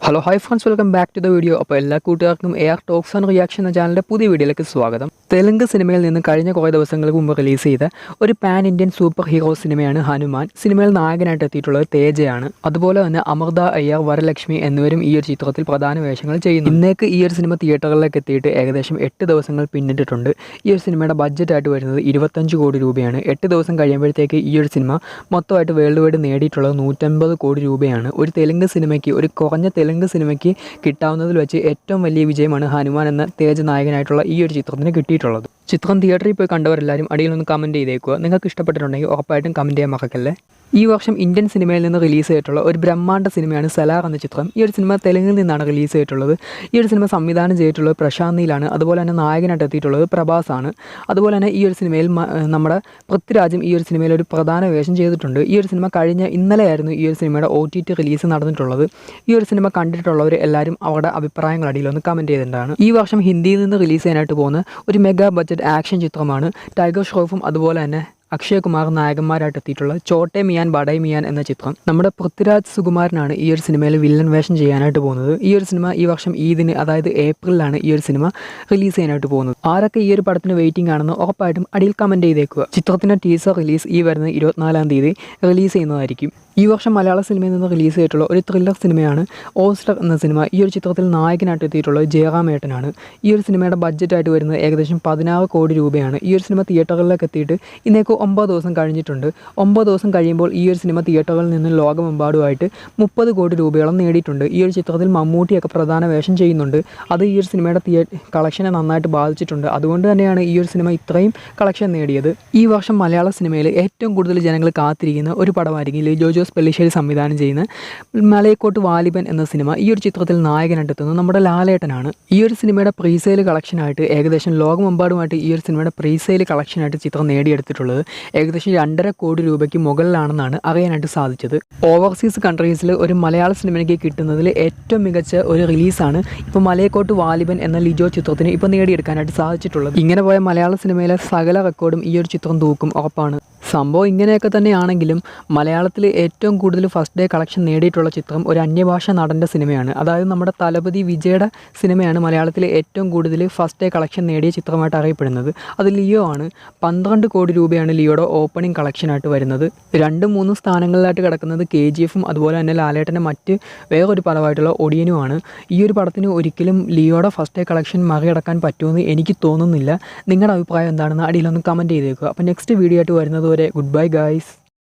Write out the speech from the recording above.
Hello hi friends, welcome back to the video. അപ്പോൾ എല്ലാ കൂട്ടുകാർക്കും എയർ ടോക്സ് ആൻഡ് റിയാക്ഷൻ എന്ന ചാനലിൻ്റെ പുതിയ വീഡിയോയിലേക്ക് സ്വാഗതം. തെലുങ്ക് സിനിമയിൽ നിന്ന് കഴിഞ്ഞ കുറേ ദിവസങ്ങൾക്ക് മുമ്പ് റിലീസ് ചെയ്ത ഒരു പാൻ ഇന്ത്യൻ സൂപ്പർ ഹീറോ സിനിമയാണ് ഹനുമാൻ. സിനിമയിൽ നായകനായിട്ട് എത്തിയിട്ടുള്ളത് തേജയാണ്. അതുപോലെ തന്നെ അമൃത അയ്യർ, വരലക്ഷ്മി എന്നിവരും ഈ ഒരു ചിത്രത്തിൽ പ്രധാന വേഷങ്ങൾ ചെയ്യുന്നു. ഇന്നേക്ക് ഈ ഒരു സിനിമ തിയേറ്ററുകളിലേക്ക് എത്തിയിട്ട് ഏകദേശം 8 ദിവസങ്ങൾ പിന്നിട്ടിട്ടുണ്ട്. ഈ ഒരു സിനിമയുടെ ബഡ്ജറ്റായിട്ട് വരുന്നത് 25 കോടി രൂപയാണ്. 8 ദിവസം കഴിയുമ്പോഴത്തേക്ക് ഈ ഒരു സിനിമ മൊത്തമായിട്ട് വേൾഡ് വൈഡ് നേടിയിട്ടുള്ളത് 150 കോടി രൂപയാണ്. ഒരു തെലുങ്ക് സിനിമയ്ക്ക്, ഒരു കുറഞ്ഞ തെലുങ്ക് സിനിമയ്ക്ക് കിട്ടാവുന്നതിൽ വെച്ച് ഏറ്റവും വലിയ വിജയമാണ് ഹനുമാൻ എന്ന തേജ് നായകനായിട്ടുള്ള ഈ ഒരു ചിത്രത്തിന് കിട്ടിയിട്ടുള്ളത്. ചിത്രം തിയേറ്ററിൽ പോയി കണ്ടവരെല്ലാവരും അടിയിലൊന്ന് കമൻറ്റ് ചെയ്തേക്കുക. നിങ്ങൾക്ക് ഇഷ്ടപ്പെട്ടിട്ടുണ്ടെങ്കിൽ ഉറപ്പായിട്ടും കമൻറ്റ് ചെയ്യാൻ മറക്കല്ലേ. ഈ വർഷം ഇന്ത്യൻ സിനിമയിൽ നിന്ന് റിലീസ് ചെയ്തിട്ടുള്ള ഒരു ബ്രഹ്മാണ്ഡ സിനിമയാണ് സലാർ എന്ന ചിത്രം. ഈ ഒരു സിനിമ തെലുങ്കിൽ നിന്നാണ് റിലീസ് ചെയ്തിട്ടുള്ളത്. ഈ ഒരു സിനിമ സംവിധാനം ചെയ്തിട്ടുള്ളത് പ്രശാന്ത് നീലാണ്. അതുപോലെ തന്നെ നായകനായിട്ട് എത്തിയിട്ടുള്ളത് പ്രഭാസാണ്. അതുപോലെ തന്നെ ഈ ഒരു സിനിമയിൽ നമ്മുടെ പൃഥ്വിരാജും ഈ ഒരു സിനിമയിൽ ഒരു പ്രധാന വേഷം ചെയ്തിട്ടുണ്ട്. ഈ ഒരു സിനിമ ഇന്നലെയായിരുന്നു ഈ ഒരു സിനിമയുടെ OTT റിലീസ് നടന്നിട്ടുള്ളത്. ഈ ഒരു സിനിമ കണ്ടിട്ടുള്ളവർ എല്ലാവരും അവരുടെ അഭിപ്രായങ്ങൾ അടിയിലൊന്ന് കമൻറ്റ് ചെയ്തിട്ടുണ്ടാണ്. ഈ വർഷം ഹിന്ദിയിൽ നിന്ന് റിലീസ് ചെയ്യാനായിട്ട് പോകുന്ന ഒരു മെഗാ ബഡ്ജറ്റ് ആക്ഷൻ ചിത്രമാണ് ടൈഗർ ഷ്രോഫും അതുപോലെ തന്നെ അക്ഷയ് കുമാർ നായകന്മാരായിട്ട് എത്തിയിട്ടുള്ള ചോട്ടെ മിയാൻ ബഡൈ മിയാൻ എന്ന ചിത്രം. നമ്മുടെ പൃഥ്വിരാജ് സുകുമാരനാണ് ഈ ഒരു സിനിമയിൽ വില്ലൻ വേഷം ചെയ്യാനായിട്ട് പോകുന്നത്. ഈ ഒരു സിനിമ ഈ വർഷം ഈദിന്, അതായത് ഏപ്രിലാണ് ഈ ഒരു സിനിമ റിലീസ് ചെയ്യാനായിട്ട് പോകുന്നത്. ആരൊക്കെ ഈ ഒരു പടത്തിന് വെയിറ്റിംഗ് ആണെന്ന് ഉറപ്പായിട്ടും അടിയിൽ കമൻറ്റ് ചെയ്തേക്കുക. ചിത്രത്തിൻ്റെ ടീസർ റിലീസ് ഈ വരുന്ന 24-ാം തീയതി റിലീസ് ചെയ്യുന്നതായിരിക്കും. ഈ വർഷം മലയാള സിനിമയിൽ നിന്ന് റിലീസ് ചെയ്തിട്ടുള്ള ഒരു ത്രില്ലർ സിനിമയാണ് ഓസ്റ്റർ എന്ന സിനിമ. ഈ ഒരു ചിത്രത്തിൽ നായകനായിട്ട് എത്തിയിട്ടുള്ളത് ജയറാം ഏട്ടനാണ്. ഈ ഒരു സിനിമയുടെ ബഡ്ജറ്റായിട്ട് വരുന്നത് ഏകദേശം 16 കോടി രൂപയാണ്. ഈ ഒരു സിനിമ തിയേറ്ററുകളിലേക്ക് എത്തിയിട്ട് ഇന്നേക്ക് 9 ദിവസം കഴിഞ്ഞിട്ടുണ്ട്. 9 ദിവസം കഴിയുമ്പോൾ ഈ ഒരു സിനിമ തിയേറ്ററുകളിൽ നിന്ന് ലോകമെമ്പാടുമായിട്ട് 30 കോടി രൂപയോളം നേടിയിട്ടുണ്ട്. ഈ ഒരു ചിത്രത്തിൽ മമ്മൂട്ടിയൊക്കെ പ്രധാന വേഷം ചെയ്യുന്നുണ്ട്. അത് ഈ ഒരു സിനിമയുടെ കളക്ഷനെ നന്നായിട്ട് ബാധിച്ചിട്ടുണ്ട്. അതുകൊണ്ട് തന്നെയാണ് ഈ ഒരു സിനിമ ഇത്രയും കളക്ഷൻ നേടിയത്. ഈ വർഷം മലയാള സിനിമയിൽ ഏറ്റവും കൂടുതൽ ജനങ്ങൾ കാത്തിരിക്കുന്ന ഒരു പടമായിരിക്കും ലിജോ ജോസ് പെല്ലിശ്ശേരി സംവിധാനം ചെയ്യുന്ന മലയക്കോട്ട് വാലിബൻ എന്ന സിനിമ. ഈ ഒരു ചിത്രത്തിൽ നായകനായിട്ട് എത്തുന്നത് നമ്മുടെ ലാലേട്ടനാണ്. ഈ ഒരു സിനിമയുടെ പ്രീസെയിൽ കളക്ഷനായിട്ട് ഏകദേശം ലോകമെമ്പാടുമായിട്ട് ഈ ഒരു സിനിമയുടെ പ്രീസെയിൽ കളക്ഷനായിട്ട് ചിത്രം നേടിയെടുത്തിട്ടുള്ളത് ഏകദേശം 2.5 കോടി രൂപയ്ക്ക് മുകളിലാണെന്നാണ് അറിയാനായിട്ട് സാധിച്ചത്. ഓവർസീസ് കൺട്രീസിൽ ഒരു മലയാള സിനിമയ്ക്ക് കിട്ടുന്നതിൽ ഏറ്റവും മികച്ച ഒരു റിലീസാണ് ഇപ്പോൾ മലയക്കോട്ട് വാലിബൻ എന്ന ലിജോ ചിത്രത്തിന് ഇപ്പോൾ നേടിയെടുക്കാനായിട്ട് സാധിച്ചിട്ടുള്ളത്. ഇങ്ങനെ പോയ മലയാള സിനിമയിലെ സകല റെക്കോർഡും ഈ ഒരു ചിത്രം തൂക്കും, ഉറപ്പാണ്. സംഭവം ഇങ്ങനെയൊക്കെ തന്നെയാണെങ്കിലും മലയാളത്തിൽ ഏറ്റവും കൂടുതൽ ഫസ്റ്റ് ഡേ കളക്ഷൻ നേടിയിട്ടുള്ള ചിത്രം ഒരു അന്യഭാഷ നടൻ്റെ സിനിമയാണ്. അതായത് നമ്മുടെ തലപതി വിജയുടെ സിനിമയാണ് മലയാളത്തിൽ ഏറ്റവും കൂടുതൽ ഫസ്റ്റ് ഡേ കളക്ഷൻ നേടിയ ചിത്രമായിട്ട് അറിയപ്പെടുന്നത്. അത് ലിയോ ആണ്. 12 കോടി രൂപയാണ് ലിയോയുടെ ഓപ്പണിംഗ് കളക്ഷനായിട്ട് വരുന്നത്. 2-3 സ്ഥാനങ്ങളിലായിട്ട് കിടക്കുന്നത് KGF-ഉം അതുപോലെ തന്നെ ലാലേട്ടൻ്റെ മറ്റ് വേറൊരു പടമായിട്ടുള്ള ഒടിയനുമാണ്. ഈ ഒരു പടത്തിന് ഒരിക്കലും ലിയോയുടെ ഫസ്റ്റ് ഡേ കളക്ഷൻ മറികടക്കാൻ പറ്റുമെന്ന് എനിക്ക് തോന്നുന്നില്ല. നിങ്ങളുടെ അഭിപ്രായം എന്താണെന്ന് അടിയിലൊന്ന് കമൻറ്റ് ചെയ്തേക്കുക. അപ്പോൾ നെക്സ്റ്റ് വീഡിയോ ആയിട്ട് വരുന്നത് വരെ ഗുഡ് ബൈ ഗൈസ്.